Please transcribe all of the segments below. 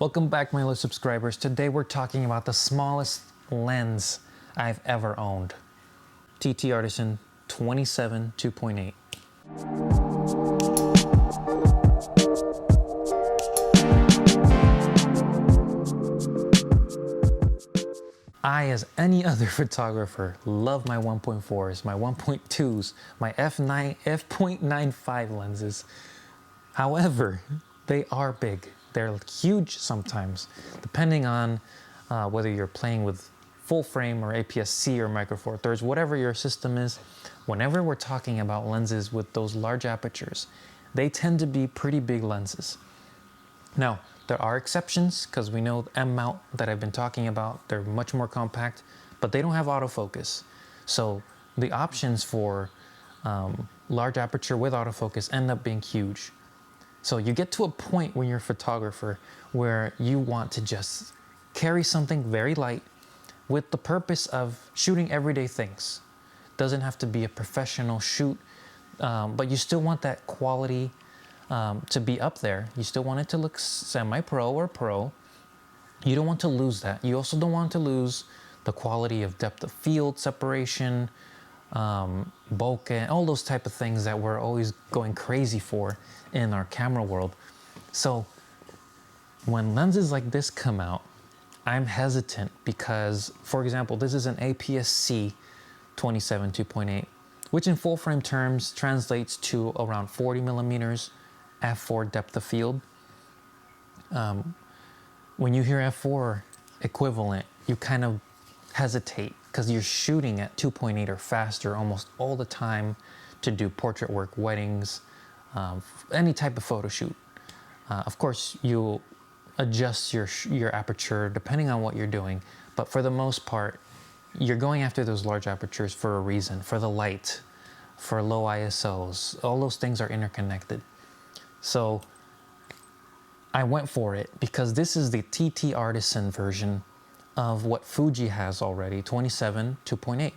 Welcome back, my little subscribers. Today we're talking about the smallest lens I've ever owned. TTArtisan 27 2.8. I, as any other photographer, love my 1.4s, my 1.2s, my f.95 lenses. However, they are big. They're huge sometimes, depending on whether you're playing with full frame or APS-C or micro four thirds, whatever your system is. Whenever we're talking about lenses with those large apertures, they tend to be pretty big lenses. Now, there are exceptions, because we know the M mount that I've been talking about, they're much more compact, but they don't have autofocus. So the options for large aperture with autofocus end up being huge. So you get to a point when you're a photographer where you want to just carry something very light with the purpose of shooting everyday things. Doesn't have to be a professional shoot, but you still want that quality to be up there. You still want it to look semi-pro or pro. You don't want to lose that. You also don't want to lose the quality of depth of field, separation, bokeh, all those type of things that we're always going crazy for in our camera world. So when lenses like this come out, I'm hesitant because, for example, this is an APS-C 27 2.8, which in full frame terms translates to around 40mm f4 depth of field. When you hear f4 equivalent, you kind of hesitate because you're shooting at 2.8 or faster almost all the time to do portrait work, weddings, any type of photo shoot. Of course, you'll adjust your aperture depending on what you're doing, but for the most part, you're going after those large apertures for a reason, for the light, for low ISOs. All those things are interconnected. So I went for it because this is the TTArtisan version of what Fuji has already, 27 2.8.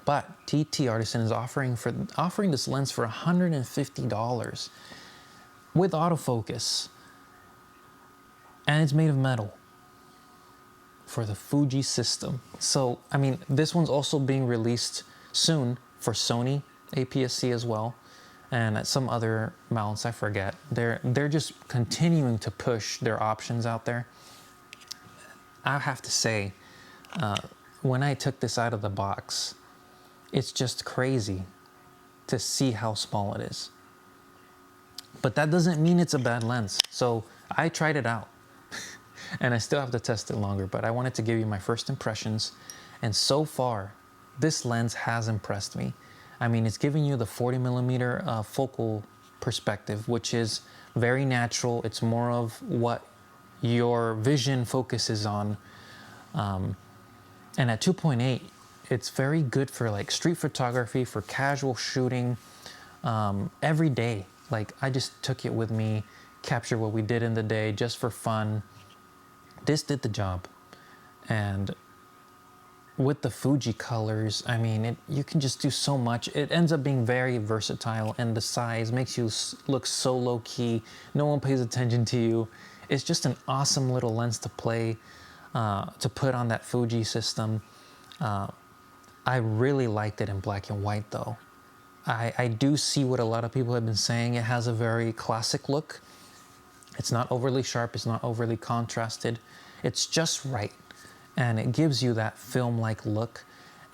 But TTArtisan is offering this lens for $150 with autofocus, and it's made of metal for the Fuji system. So, I mean, this one's also being released soon for Sony APS-C as well, and at some other mounts, I forget. They're just continuing to push their options out there. I have to say, when I took this out of the box, it's just crazy to see how small it is. But that doesn't mean it's a bad lens. So I tried it out and I still have to test it longer, but I wanted to give you my first impressions. And so far, this lens has impressed me. I mean, it's giving you the 40mm focal perspective, which is very natural. It's more of what your vision focuses on. And at 2.8, it's very good for like street photography, for casual shooting, every day. Like, I just took it with me, captured what we did in the day just for fun. This did the job. And with the Fuji colors, I mean, you can just do so much. It ends up being very versatile, and the size makes you look so low key. No one pays attention to you. It's just an awesome little lens to play, to put on that Fuji system. I really liked it in black and white though. I do see what a lot of people have been saying. It has a very classic look. It's not overly sharp, it's not overly contrasted. It's just right. And it gives you that film-like look.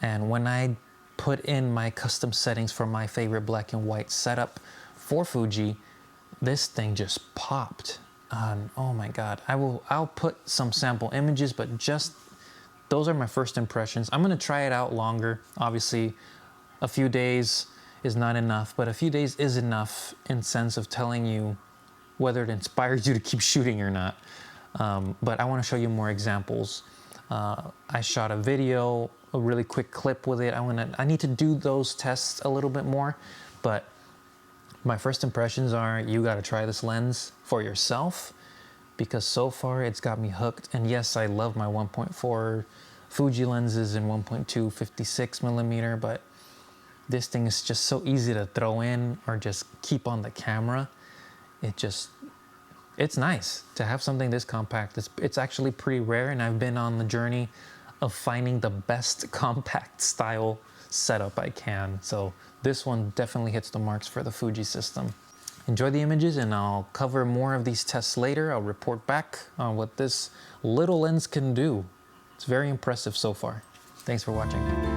And when I put in my custom settings for my favorite black and white setup for Fuji, this thing just popped. Oh my God, I'll put some sample images, but just those are my first impressions. I'm gonna try it out longer. Obviously, a few days is not enough, but a few days is enough in sense of telling you whether it inspires you to keep shooting or not. But I wanna show you more examples. I shot a video, a really quick clip with it. I need to do those tests a little bit more, but my first impressions are you gotta try this lens for yourself, because so far it's got me hooked. And yes, I love my 1.4 Fuji lenses and 1.2 56mm, but this thing is just so easy to throw in or just keep on the camera. it's nice to have something this compact. It's actually pretty rare, and I've been on the journey of finding the best compact style setup I can. So this one definitely hits the marks for the Fuji system. Enjoy the images, and I'll cover more of these tests later. I'll report back on what this little lens can do. It's very impressive so far. Thanks for watching.